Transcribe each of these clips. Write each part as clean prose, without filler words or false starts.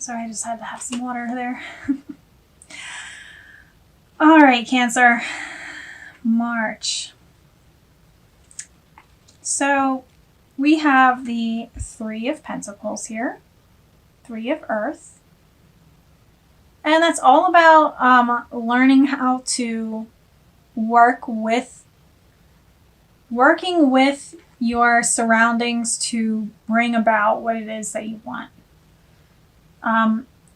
Sorry, I just had to have some water there. All right, Cancer. March. So we have the Three of Pentacles here, Three of Earth. And that's all about learning how to working with your surroundings to bring about what it is that you want.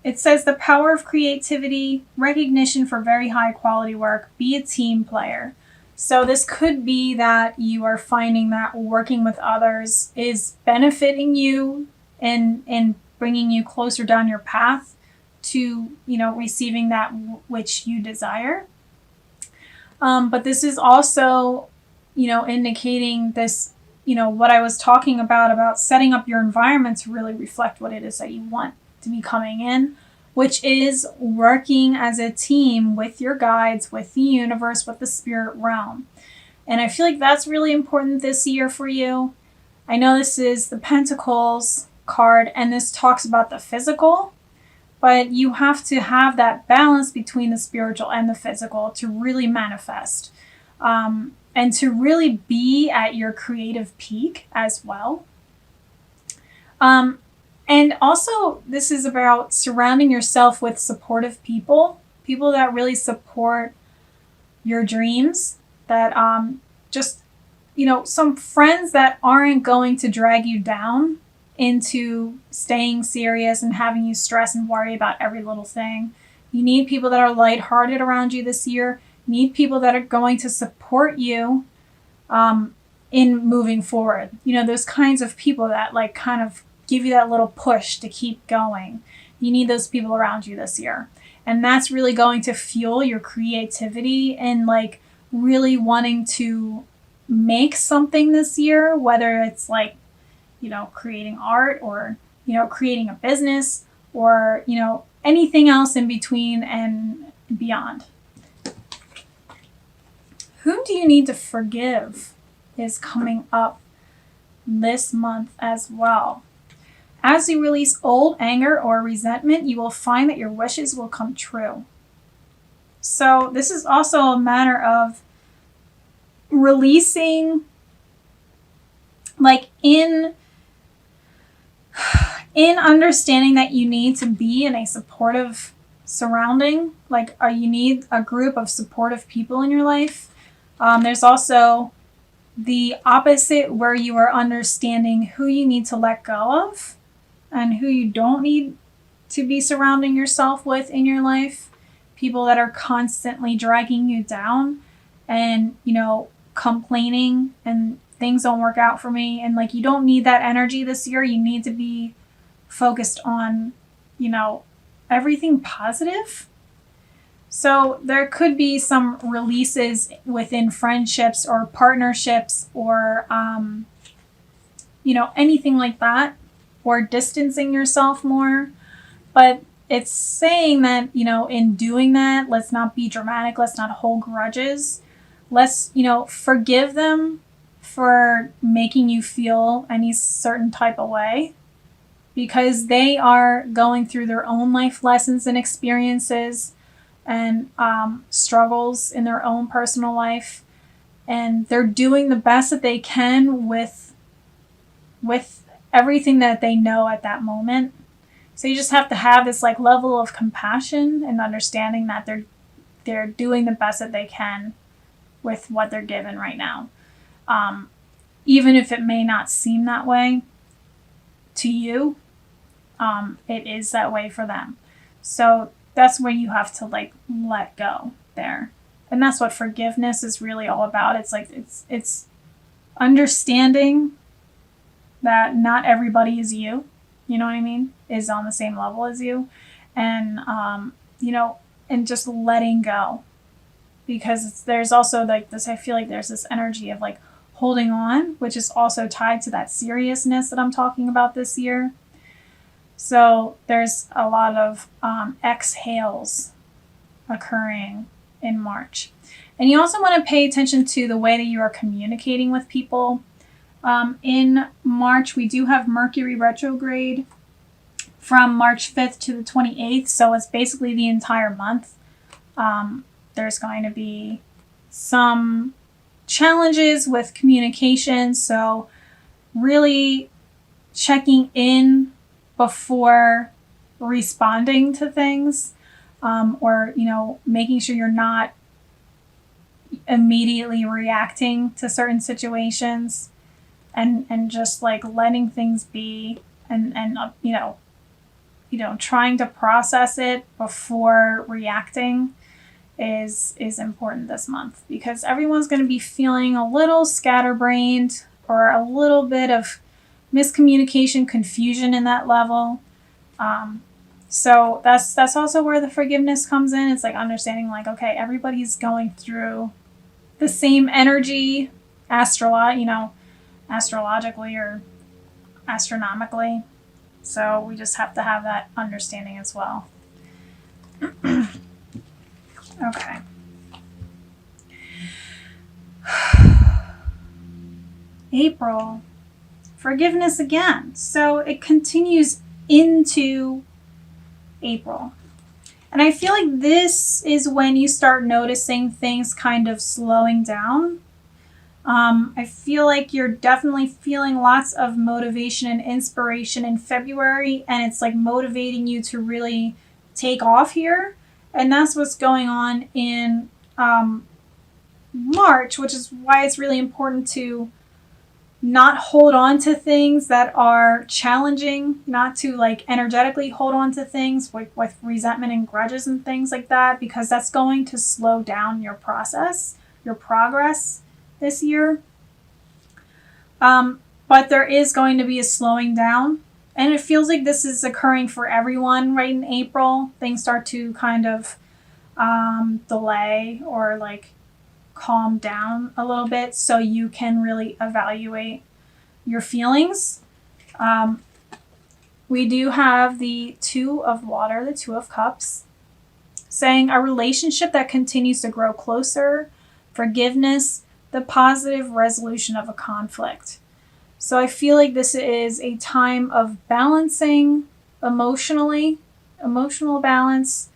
It says the power of creativity, recognition for very high quality work, be a team player. So this could be that you are finding that working with others is benefiting you and bringing you closer down your path to, receiving that which you desire. But this is also, indicating this, what I was talking about setting up your environment to really reflect what it is that you want to be coming in, which is working as a team with your guides, with the universe, with the spirit realm. And I feel like that's really important this year for you. I know this is the Pentacles card, and this talks about the physical, but you have to have that balance between the spiritual and the physical to really manifest, and to really be at your creative peak as well. And also, this is about surrounding yourself with supportive people that really support your dreams, that some friends that aren't going to drag you down into staying serious and having you stress and worry about every little thing. You need people that are lighthearted around you this year. You need people that are going to support you in moving forward. Those kinds of people that kind of give you that little push to keep going. You need those people around you this year. And that's really going to fuel your creativity and really wanting to make something this year, whether it's creating art or, creating a business or, anything else in between and beyond. Who do you need to forgive is coming up this month as well. As you release old anger or resentment, you will find that your wishes will come true. So this is also a matter of releasing, in understanding that you need to be in a supportive surrounding, you need a group of supportive people in your life. There's also the opposite where you are understanding who you need to let go of and who you don't need to be surrounding yourself with in your life. People that are constantly dragging you down and, complaining and things don't work out for me. And you don't need that energy this year. You need to be focused on, everything positive. So there could be some releases within friendships or partnerships or, anything like that, or distancing yourself more. But it's saying that, in doing that, let's not be dramatic. Let's not hold grudges. Let's, forgive them for making you feel any certain type of way, because they are going through their own life lessons and experiences and struggles in their own personal life, and they're doing the best that they can with everything that they know at that moment. So you just have to have this level of compassion and understanding that they're doing the best that they can with what they're given right now, even if it may not seem that way to you. It is that way for them. So that's where you have to let go there. And that's what forgiveness is really all about. It's understanding that not everybody is you, you know what I mean, is on the same level as you. And, and just letting go, because there's also this, I feel like there's this energy of holding on, which is also tied to that seriousness that I'm talking about this year. So there's a lot of exhales occurring in March. And you also want to pay attention to the way that you are communicating with people. In March, we do have Mercury retrograde from March 5th to the 28th. So it's basically the entire month. There's going to be some challenges with communication. So really checking in before responding to things, or, making sure you're not immediately reacting to certain situations, and just like letting things be, and trying to process it before reacting is important this month, because everyone's going to be feeling a little scatterbrained, or a little bit of miscommunication, confusion in that level. So that's also where the forgiveness comes in. It's like understanding, like, okay, everybody's going through the same energy, astrologically or astronomically. So we just have to have that understanding as well. Okay. April. Forgiveness again. So it continues into April. And I feel like this is when you start noticing things kind of slowing down. I feel like you're definitely feeling lots of motivation and inspiration in February, and it's like motivating you to really take off here. And that's what's going on in March, which is why it's really important to not hold on to things that are challenging, not to like energetically hold on to things with resentment and grudges and things like that, because that's going to slow down your process, your progress this year. But there is going to be a slowing down, and it feels like this is occurring for everyone right in April. Things start to kind of delay or like calm down a little bit, so you can really evaluate your feelings. We do have the Two of Water, the Two of Cups, saying a relationship that continues to grow closer, forgiveness, the positive resolution of a conflict. So I feel like this is a time of balancing emotional balance,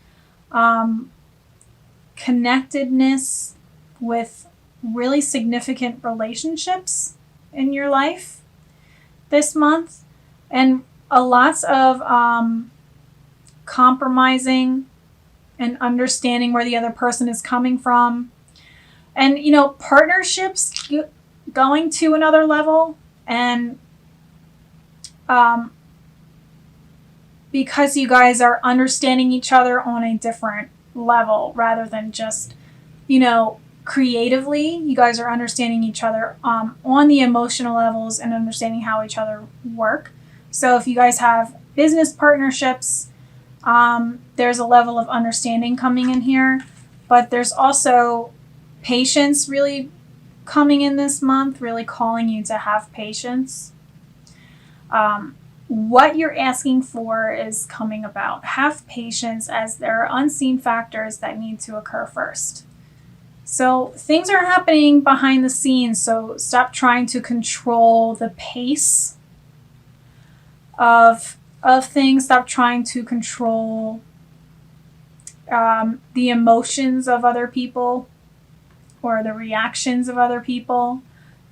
connectedness with really significant relationships in your life this month, and a lots of compromising and understanding where the other person is coming from, and partnerships going to another level, and because you guys are understanding each other on a different level rather than just creatively. You guys are understanding each other on the emotional levels and understanding how each other work. So if you guys have business partnerships, there's a level of understanding coming in here, but there's also patience really coming in this month, really calling you to have patience. What you're asking for is coming about. Have patience, as there are unseen factors that need to occur first. So things are happening behind the scenes, so stop trying to control the pace of things. Stop trying to control the emotions of other people or the reactions of other people.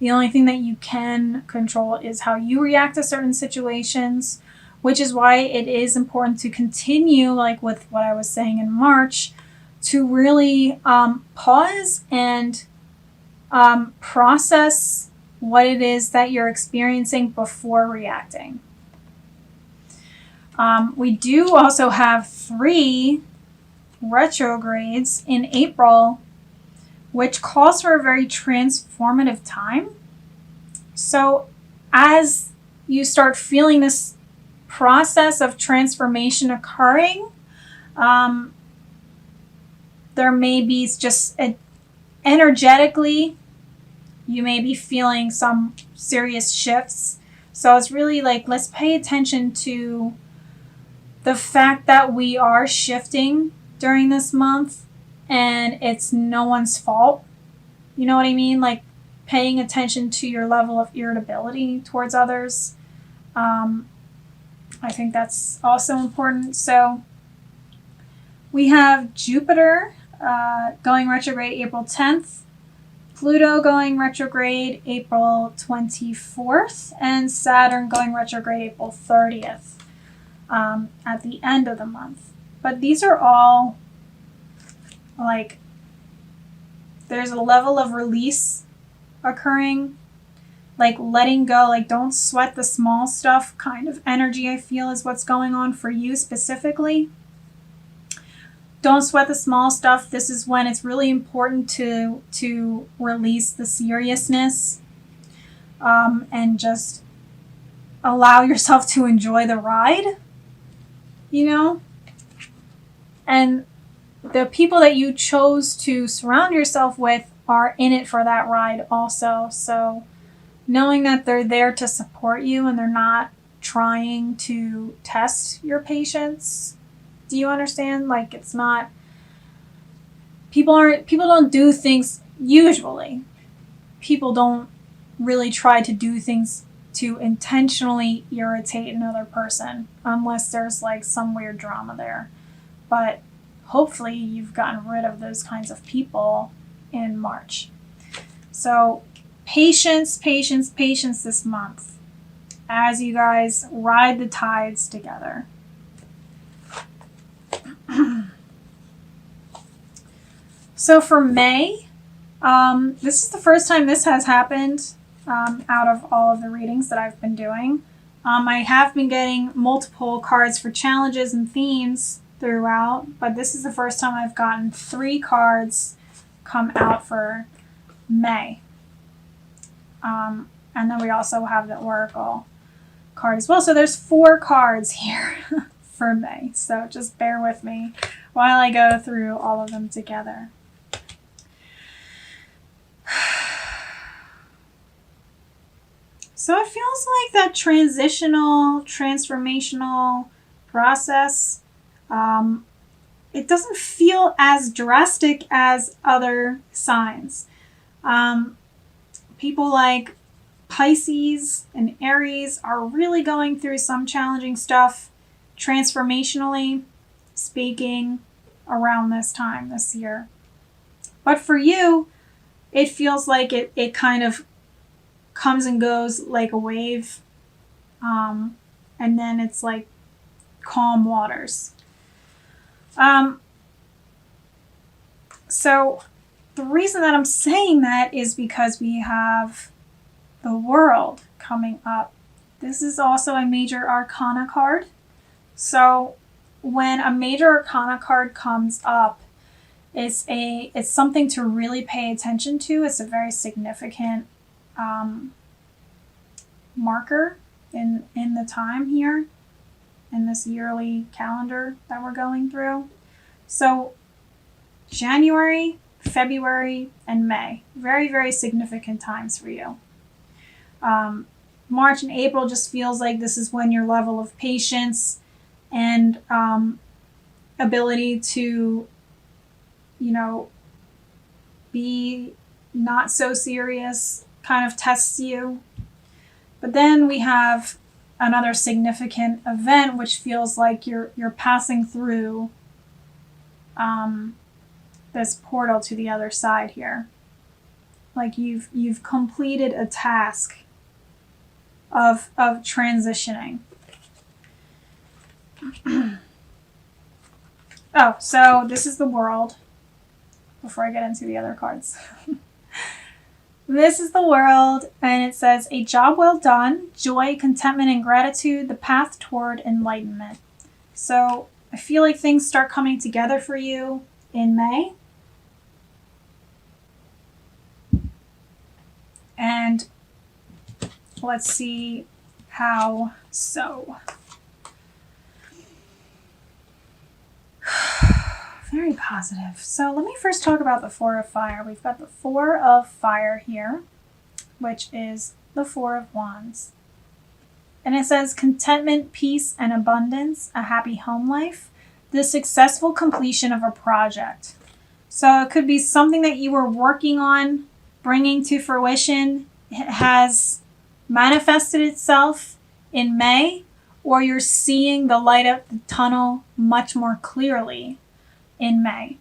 The only thing that you can control is how you react to certain situations, which is why it is important to continue, like with what I was saying in March, to really pause and process what it is that you're experiencing before reacting. We do also have 3 retrogrades in April, which calls for a very transformative time. So as you start feeling this process of transformation occurring, there may be just energetically, you may be feeling some serious shifts. So it's really like, let's pay attention to the fact that we are shifting during this month, and it's no one's fault. You know what I mean? Like paying attention to your level of irritability towards others. I think that's also important. So we have Jupiter going retrograde April 10th, Pluto going retrograde April 24th, and Saturn going retrograde April 30th at the end of the month. But these are all like, there's a level of release occurring, like letting go, like don't sweat the small stuff kind of energy, I feel, is what's going on for you specifically. Don't sweat the small stuff. This is when it's really important to release the seriousness and just allow yourself to enjoy the ride, you know? And the people that you chose to surround yourself with are in it for that ride also. So knowing that they're there to support you and they're not trying to test your patience. Do you understand? Like, it's not, people don't do things, usually people don't really try to do things to intentionally irritate another person unless there's like some weird drama there. But hopefully you've gotten rid of those kinds of people in March. So patience this month as you guys ride the tides together. So for May, this is the first time this has happened out of all of the readings that I've been doing. I have been getting multiple cards for challenges and themes throughout, but this is the first time I've gotten 3 cards come out for May. And then we also have the Oracle card as well. So there's 4 cards here for May. So just bear with me while I go through all of them together. So it feels like that transformational process. It doesn't feel as drastic as other signs. People like Pisces and Aries are really going through some challenging stuff, transformationally speaking, around this time this year. But for you, it feels like it kind of comes and goes like a wave. And then it's like calm waters. So the reason that I'm saying that is because we have the World coming up. This is also a major arcana card. So when a major arcana card comes up, it's something to really pay attention to. It's a very significant marker in the time here, in this yearly calendar that we're going through. So January, February, and May, very, very significant times for you. March and April just feels like this is when your level of patience and ability to, be not so serious kind of tests you. But then we have another significant event which feels like you're passing through this portal to the other side here. Like you've completed a task of transitioning. Oh, so this is the World. Before I get into the other cards. This is the World, and it says, a job well done, joy, contentment, and gratitude, the path toward enlightenment. So I feel like things start coming together for you in May. And let's see how so. Very positive. So let me first talk about the 4 of Fire. We've got the 4 of Fire here, which is the 4 of Wands. And it says contentment, peace, and abundance, a happy home life, the successful completion of a project. So it could be something that you were working on, bringing to fruition. It has manifested itself in May, or you're seeing the light at the tunnel much more clearly in May.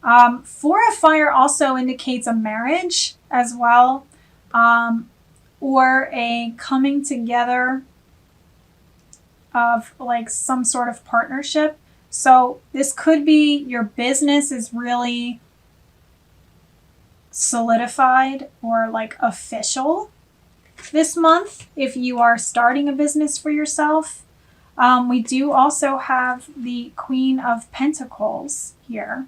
4 of Fire also indicates a marriage as well, or a coming together of like some sort of partnership. So this could be your business is really solidified or like official this month if you are starting a business for yourself. We do also have the Queen of Pentacles here,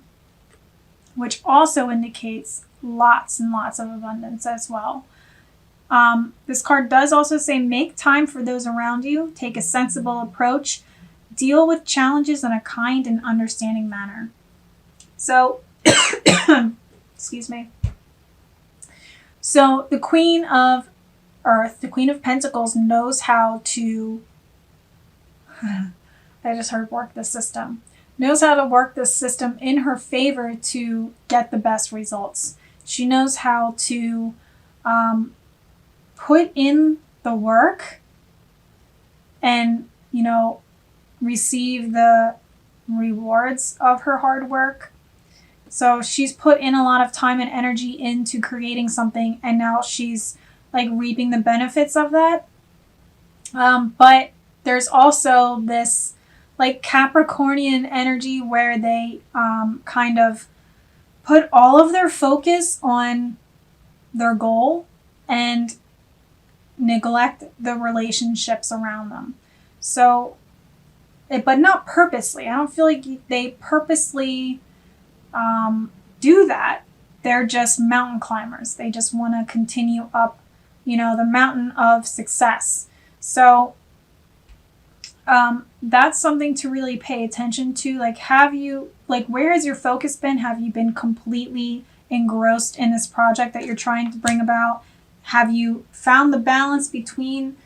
which also indicates lots and lots of abundance as well. This card does also say make time for those around you, take a sensible approach, deal with challenges in a kind and understanding manner. So, excuse me. So the Queen of Earth, the Queen of Pentacles, knows how to, I just heard work the system, knows how to work the system in her favor to get the best results. She knows how to put in the work and, receive the rewards of her hard work. So she's put in a lot of time and energy into creating something, and now she's like reaping the benefits of that. But there's also this like Capricornian energy where they kind of put all of their focus on their goal and neglect the relationships around them. So, but not purposely. I don't feel like they purposely do that. They're just mountain climbers. They just want to continue up, the mountain of success. So that's something to really pay attention to. Like, where has your focus been? Have you been completely engrossed in this project that you're trying to bring about? Have you found the balance between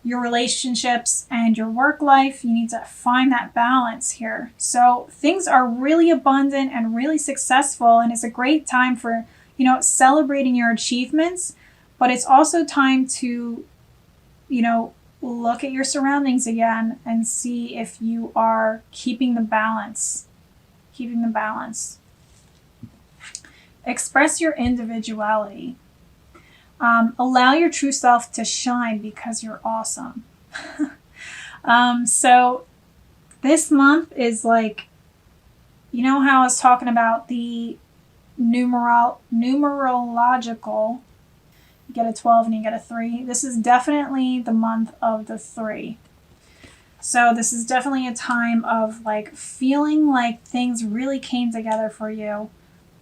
your relationships and your work life? You need to find that balance here. So things are really abundant and really successful, and it's a great time for, celebrating your achievements, but it's also time to, look at your surroundings again and see if you are keeping the balance. Express your individuality. Allow your true self to shine because you're awesome. So this month is like, how I was talking about the numerological, you get a 12 and you get a 3. This is definitely the month of the 3. So this is definitely a time of like feeling like things really came together for you.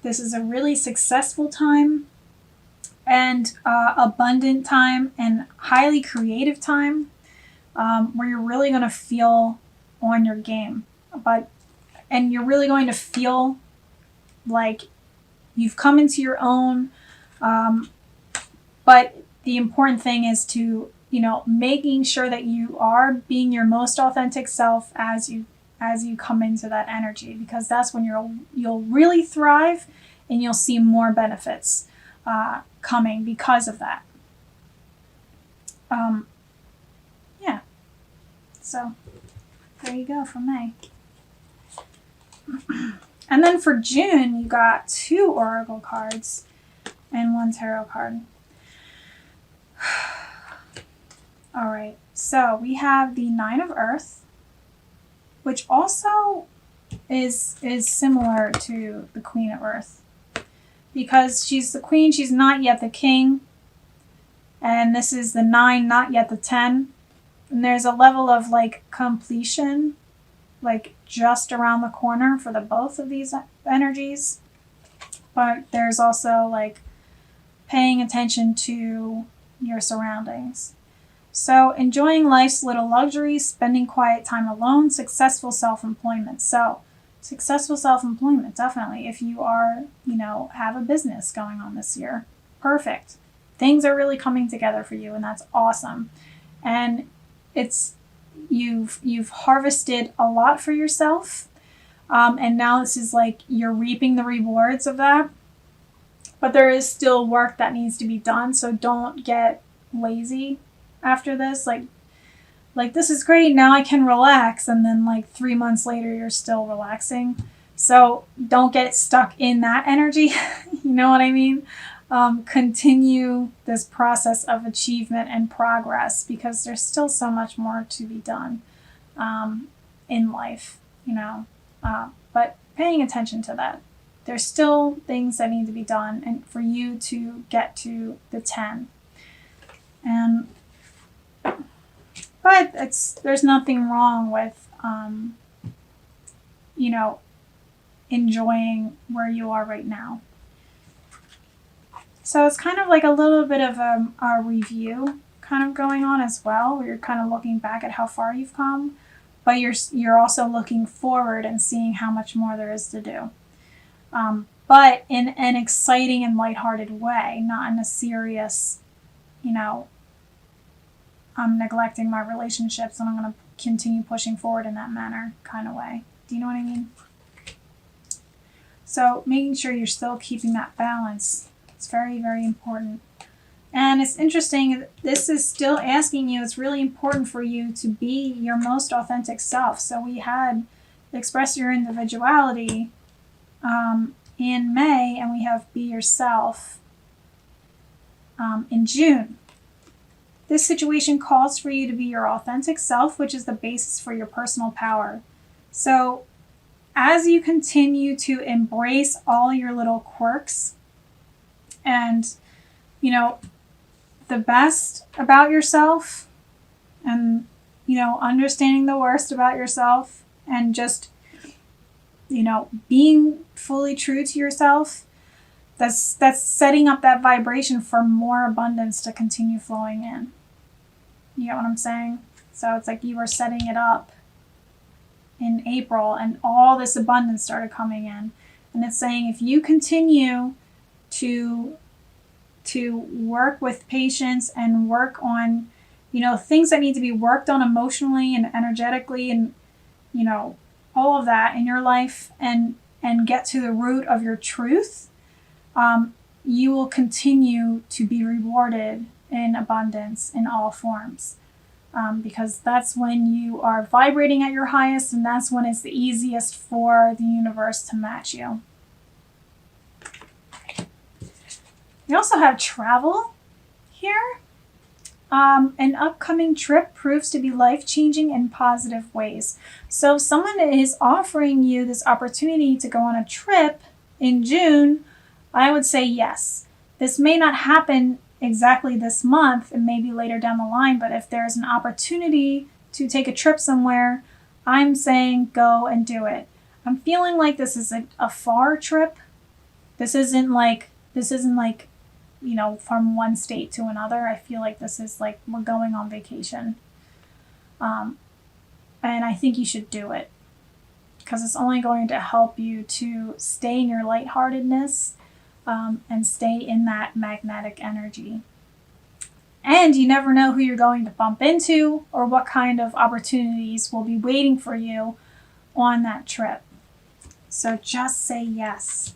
This is a really successful time and abundant time and highly creative time, where you're really going to feel on your game, and you're really going to feel like you've come into your own. But the important thing is to, making sure that you are being your most authentic self as you come into that energy, because that's when you'll really thrive and you'll see more benefits coming because of that. Yeah. So there you go for May. And then for June, you got 2 oracle cards and 1 tarot card. All right. So we have the 9 of Earth, which also is similar to the Queen of Earth, because she's the queen, she's not yet the king. And this is the 9, not yet the 10. And there's a level of like completion, like just around the corner for the both of these energies. But there's also like paying attention to your surroundings. So enjoying life's little luxuries, spending quiet time alone, successful self-employment. So successful self-employment, definitely. If you are, have a business going on this year, perfect. Things are really coming together for you, and that's awesome. And you've harvested a lot for yourself, and now this is like you're reaping the rewards of that. But there is still work that needs to be done, so don't get lazy after this. Like like, this is great, now I can relax, and then like 3 months later you're still relaxing. So don't get stuck in that energy. You know what I mean? Continue this process of achievement and progress, because there's still so much more to be done in life, you know. But paying attention to that. There's still things that need to be done and for you to get to the 10. And but there's nothing wrong with you know, enjoying where you are right now. So it's kind of like a little bit of a review kind of going on as well, where you're kind of looking back at how far you've come, but you're also looking forward and seeing how much more there is to do. But in an exciting and lighthearted way, not in a serious, you know, I'm neglecting my relationships and I'm going to continue pushing forward in that manner kind of way. Do you know what I mean? So making sure you're still keeping that balance. It's very, very important. And it's interesting, this is still asking you, it's really important for you to be your most authentic self. So we had express your individuality in May, and we have be yourself in June. This situation calls for you to be your authentic self, which is the basis for your personal power. So as you continue to embrace all your little quirks and, you know, the best about yourself and, you know, understanding the worst about yourself and just, you know, being fully true to yourself, that's setting up that vibration for more abundance to continue flowing in. You get what I'm saying? So it's like you were setting it up in April and all this abundance started coming in. And it's saying if you continue to work with patience and work on, you know, things that need to be worked on emotionally and energetically and, you know, all of that in your life and get to the root of your truth, you will continue to be rewarded in abundance in all forms. Because that's when you are vibrating at your highest, and that's when it's the easiest for the universe to match you. We also have travel here. An upcoming trip proves to be life-changing in positive ways. So if someone is offering you this opportunity to go on a trip in June, I would say yes. This may not happen exactly this month, and maybe later down the line, but if there's an opportunity to take a trip somewhere, I'm saying go and do it. I'm feeling like this is a far trip. This isn't like, you know, from one state to another. I feel like this is like we're going on vacation. And I think you should do it because it's only going to help you to stay in your lightheartedness and stay in that magnetic energy. And you never know who you're going to bump into or what kind of opportunities will be waiting for you on that trip. So just say yes.